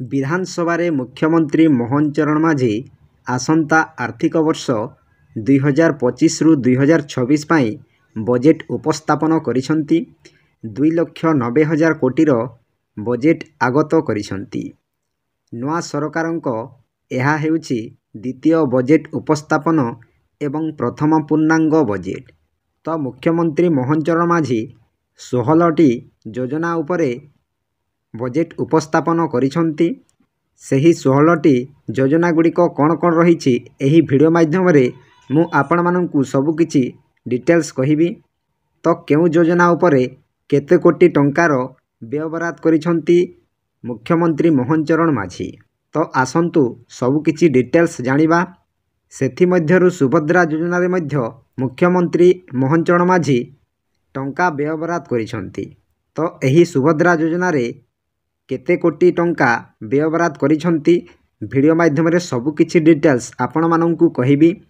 विधानसभा मुख्यमंत्री मोहन चरण माझी आसंता आर्थिक वर्ष 2025-2026 पाई बजेट उपस्थापन करिसंती। 2,90,000 कोटीर बजेट आगत करिसंती। नुआ सरकारंको एहा हेउछि द्वितीय बजेट उपस्थापन एवं प्रथम पूर्णांग बजेट। तो मुख्यमंत्री मोहन चरण माझी 16टी योजना उपरे बजेट उपस्थापन करिसंती। सही 16टी योजना गुड़िक कौन कौन रही एही वीडियो माध्यम रे मु आपण माननकु सब किछि डिटेल्स कहिबी। तो केउ योजना उपरे केते कोटी टंकार व्ययबराद करिसंती मुख्यमंत्री मोहन चरण माझी। तो आसंतु सब किछि डिटेल्स जानिबा। सेथि मध्यरु सुभद्रा योजना रे मध्य मुख्यमंत्री मोहन चरण माझी टंका व्ययबराद करिसंती। तो एही सुभद्रा योजना रे केते कोटी टंका व्ययबराद करिसंती वीडियो माध्यम रे सब किछि डिटेल्स आपण माननकु कहिबी।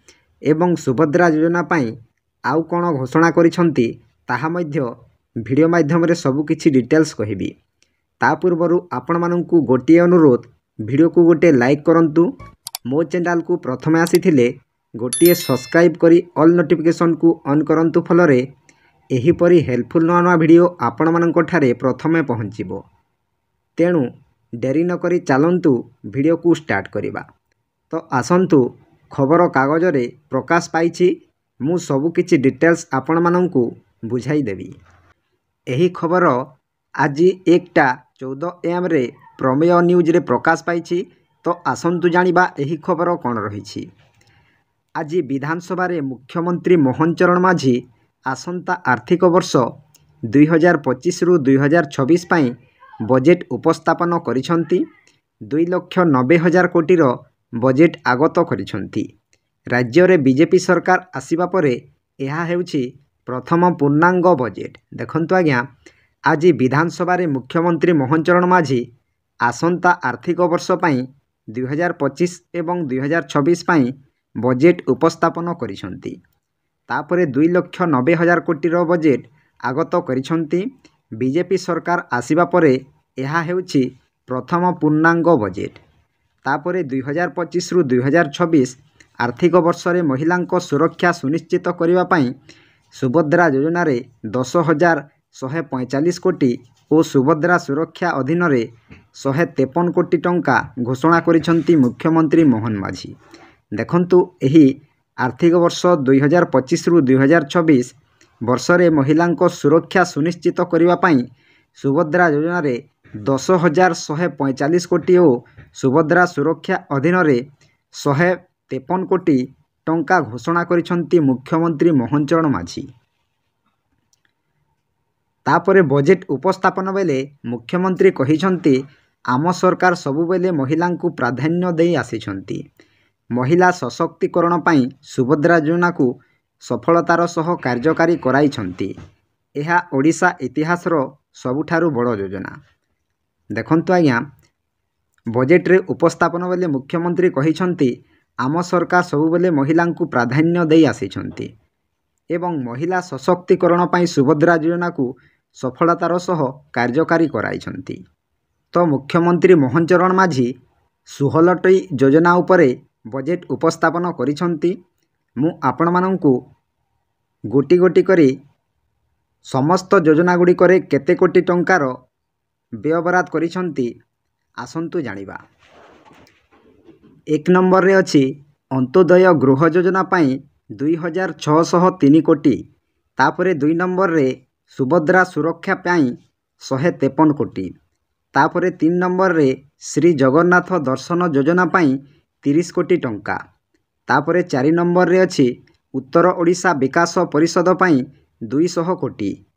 एवं सुभद्रा योजना पाई आउ कोन घोषणा करिसंती ताहा मध्य वीडियो माध्यम रे सब किछि डिटेल्स कहिबी। ता पूर्वरु आपण माननकु गोटिए अनुरोध, वीडियो को गोटे लाइक करंतु। मो चैनल को प्रथमे आसीथिले गोटिए सब्सक्राइब करी ऑल नोटिफिकेशन को ऑन करंतु। फलरे एही परी हेल्पफुल नवा नवा वीडियो आपण माननको ठारे प्रथमे पहुंचीबो। तेणु डेरी न करी चलंतु वीडियो को स्टार्ट करिबा। तो आसंतु खबर कागज रे प्रकाश पाइछि मु सब किछि डिटेल्स आपण माननकु बुझाई देबी। एही खबर आज 1:14 AM रे प्रमेय न्यूज रे प्रकाश पाइछि। तो आसंतु जानिबा एही खबर कोन रहिछि। आज विधानसभा रे मुख्यमंत्री मोहन चरण माझी आसंता आर्थिक वर्ष 2025-2026 पाई बजेट उपस्थापन करिसंती। 2,90,000 कोटीर बजेट आगत करिसंती। राज्य रे बीजेपी सरकार आसीबा परे एहा हेउछि प्रथम पूर्णांग बजेट। देखंतु आज्ञा आज विधानसभा रे मुख्यमंत्री मोहन चरण माझी आसंता आर्थिक वर्ष पाई 2025 एवं 2026 पाई बजेट उपस्थापन करिसंती। तापरे 2,90,000 कोटीर बजेट आगत करिसंती। बीजेपी सरकार आसीबा परे एहा हेउछि प्रथम पूर्णांग बजेट। तापरे 2025-2026 आर्थिक वर्ष रे महिलांको सुरक्षा सुनिश्चित करिबा पई सुभद्रा योजना रे 10,145 कोटी और सुभद्रा सुरक्षा अधीन रे 153 कोटी टंका घोषणा करिसंती मुख्यमंत्री मोहन माझी। देखंतु एही आर्थिक वर्ष 2025-2026 वर्ष रे महिलांको सुरक्षा सुनिश्चित करिबा पई सुभद्रा योजना रे 10,145 कोटी और सुभद्रा सुरक्षा अधीन रे 153 कोटी टंका घोषणा करिसंती मुख्यमंत्री मोहन चरण माझी। तापरे बजेट उपस्थापन बेले मुख्यमंत्री कहिसंती आम सरकार सबु बेले महिलांकु प्राधान्य देई आसिसंती। महिला सशक्तिकरण पाई सुभद्रा योजना को सफलतार सह कार्यकारी कराइछंती। एहा ओडिशा इतिहास रो सबुठारु बड़ योजना। देखंतु आज्ञा बजेट रे उपस्थापन बेले मुख्यमंत्री कहिसंती आम सरकार सबु बेले महिलांकु प्राधान्य देई आसिसंती एवं महिला सशक्तिकरण पाई सुभद्रा योजना को सफलतार सह कार्यकारी कराइछंती। तो मुख्यमंत्री मोहन चरण माझी 16टी योजना उपरे बजेट उपस्थापन करिसंती। मु आपण माननकु गोटी गोटी करी समस्त योजना गुडी करे केते कोटी टंकार व्ययबराद करिसंती आसंतु जानिबा। 1 नंबर रे अछि अंत्योदय गृह योजना पाई 2,603 कोटी। तापरे 2 नंबर रे सुभद्रा सुरक्षा पाई 153 कोटी। तापरे 3 नंबर रे श्री जगन्नाथ दर्शन योजना पाई 30 कोटी टंका। तापरे 4 नंबर रे अछि उत्तर ओडिशा विकास परिषद पाई 200 कोटी।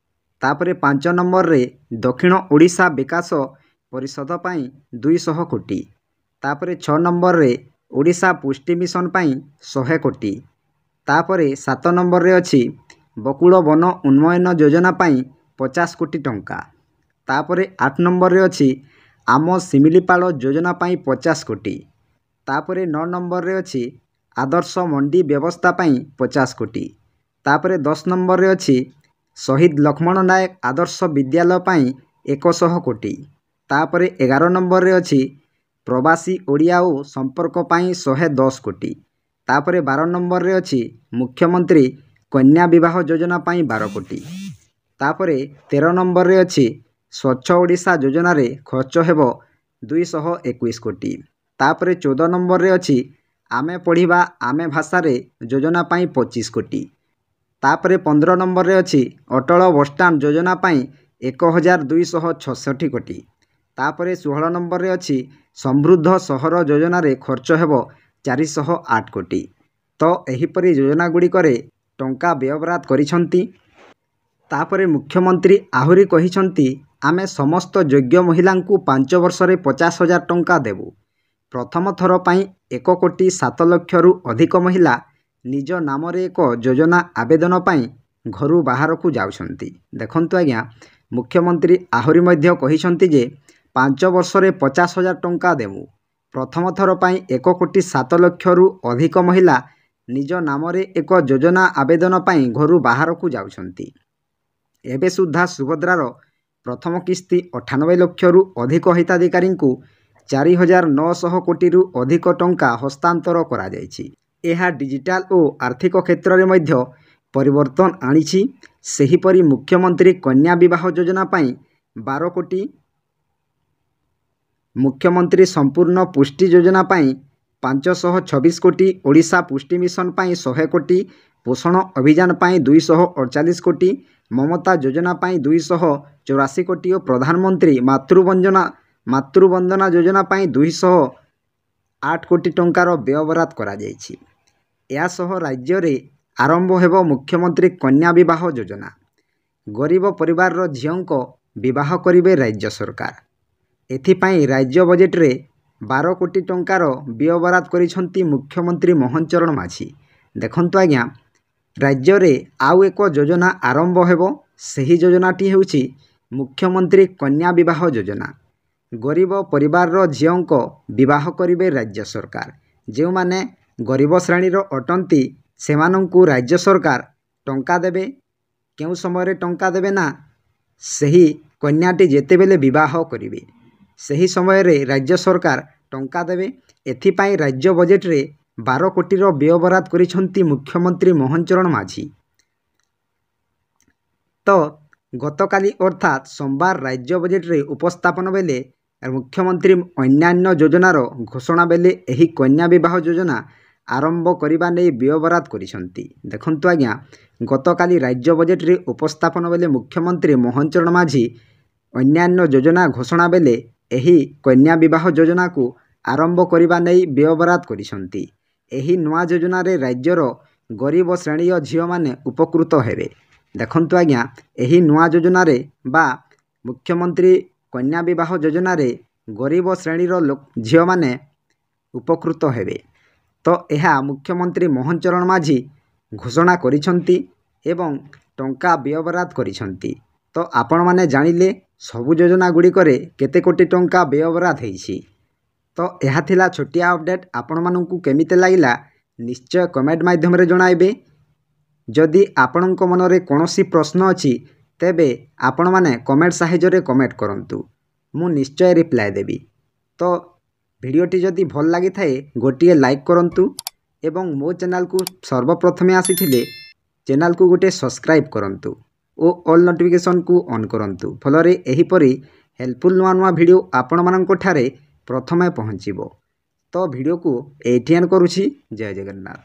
तापरे 5 नंबर रे दक्षिण ओडिशा विकास परिषद पाई 200 कोटी। तापरे 6 नंबर रे ओडिशा पुष्टि मिशन पाई 100 कोटी। तापरे 7 नंबर रे अछि बकुल वन उन्नयन योजना पाई 50 कोटी टंका। तापरे 8 नंबर रे अछि आम सिमिलीपाल योजना पाई 50 कोटी। तापरे 9 नंबर रे अछि आदर्श मंडी व्यवस्था पाई 50 कोटी। तापरे 10 नंबर रे अछि शहीद लक्ष्मण नायक आदर्श विद्यालय पाई 100 कोटी। तापरे 11 नंबर रे अछि प्रवासी ओडिया ओ संपर्क पाई 110 कोटी। तापरे 12 नंबर रे अछि मुख्यमंत्री कन्या विवाह योजना पाई 12 कोटी। तापरे 13 नंबर रे अछि स्वच्छ ओडिशा योजना रे खर्च हेबो 221 कोटी। तापरे 14 नंबर रे अछि आमे पढ़िबा आमे भाषा रे योजना पाई 25 कोटी। तापरे 15 नंबर रे अछि अटल बसस्टाण्ड योजना पाई 1266 कोटी। तापरे 16 नंबर रे अछि समृद्ध सहर योजना रे खर्च हेबो 408 कोटी। तो एहिपरि योजना गुडी करे टंका व्ययबराद करिसंती। तापरे मुख्यमंत्री आहुरी कहिसंती आमे समस्त योग्य महिलांकु 5 वर्ष रे 50,000 टंका देबु। प्रथम थर पाई 1 कोटी 7 लाख रु अधिक महिला निज नाम रे एक योजना आवेदन पाई घरु बाहर को जाउछंती। देखंतु आज्ञा मुख्यमंत्री आहुरी मध्य कहिसंती जे 5 वर्ष रे 50,000 टंका देबु। प्रथम थर पाई 1 कोटी 7 लाख रु अधिक महिला निज नाम रे एक योजना आवेदन पाई घरु बाहर को जाउछंती। एबे सुद्धा सुभद्रार प्रथम किस्ती 98 लाख रु अधिक हिताधिकारी को 4,900 कोटी रु अधिक टंका हस्तांतर करा जायछि। एहा डिजिटल और आर्थिक क्षेत्र रे मध्य परिवर्तन आनिछि। सेहीपरि मुख्यमंत्री कन्या विवाह योजना पाई 12 कोटी, मुख्यमंत्री संपूर्ण पुष्टि योजना पाई 526 कोटी, ओडिशा पुष्टि मिशन पाई 100 कोटी, पोषण अभियान पाई 248 कोटी, ममता योजना पाई 284 कोटी और प्रधानमंत्री मातृवंदना योजना पाई 208 कोटी टंकार व्ययबराद करा जायछि। या सह राज्य रे आरंभ हेबो मुख्यमंत्री कन्या विवाह योजना। गरीब परिवार रो झियोंको विवाह करिवे राज्य सरकार। एथिपाई राज्य बजेट रे 12 कोटी टंकार व्ययबराद करिसंती मुख्यमंत्री मोहन चरण माझी। देखंतु आज्ञा राज्य रे आउ एक योजना आरंभ हेबो। सही योजनाटी हेउछि मुख्यमंत्री कन्या विवाह योजना। गरीब परिवार रो झियोंको विवाह करिवे राज्य सरकार। जे माने गरीब श्रेणी रो अटंती सेमानंकु राज्य सरकार टंका देबे। केउ समय रे टंका देबे ना, सही कन्याटी जेतेबेले विवाह करिवे सही समय रे राज्य सरकार टंका देबे। एथिपाई राज्य बजेट रे 12 कोटी रो व्ययबराद करिसंती मुख्यमंत्री मोहन चरण माझी। तो गतकाली अर्थात सोमवार राज्य बजेट रे उपस्थापन बेले मुख्यमंत्री अन्यान्य योजनार घोषणा बेले एही कन्या विवाह योजना आरंभ करिबा नै व्ययबराद करिसंती। देखंतु आज्ञा गतकाली राज्य बजेट रे उपस्थापन बेले मुख्यमंत्री मोहन चरण माझी अन्यान्य योजना घोषणा बेले एही कन्या विवाह योजना को आरंभ करिबा नै व्ययबराद करिसंती। एही नुआ योजना रे राज्यर गरीब श्रेणी झियो माने उपकृत हेबे। देखंतु आज्ञा एही नुआ योजना रे बा मुख्यमंत्री कन्या विवाह योजना रे गरीब श्रेणी झियो माने उपकृत हेबे। तो यह मुख्यमंत्री मोहन चरण माझी घोषणा करिसंती एवं टंका व्ययबराद करिसंती। तो आपण माने जानिले सबु योजना गुडी करे केते कोटी टंका व्ययबराद हेइछि। तो यह थिला छोटिया अपडेट। आपण माननकु केमिते लागिला निश्चय कमेंट माध्यम रे जणाइबे। जदि आपणक मनरे कोनोसी प्रश्न अछि तेबे आपण माने कमेंट साहाय्य रे कमेंट करंतु, मु निश्चय रिप्लाई देबी। तो भिडियोटी जदि भल लागि थाए गोटिए लाइक करंतु एवं मो चैनल को सर्वप्रथमे आसीथिले चैनल को गोटे सब्सक्राइब करंतु ओ ऑल नोटिफिकेशन को ऑन करंतु। फलरे एहिपरि हेल्पफुल नुआ नुआ भिडियो आपण माननक ठारे प्रथमे पहुँचीबो। तो भिडियो को एटिएन करूछि। जय जगन्नाथ।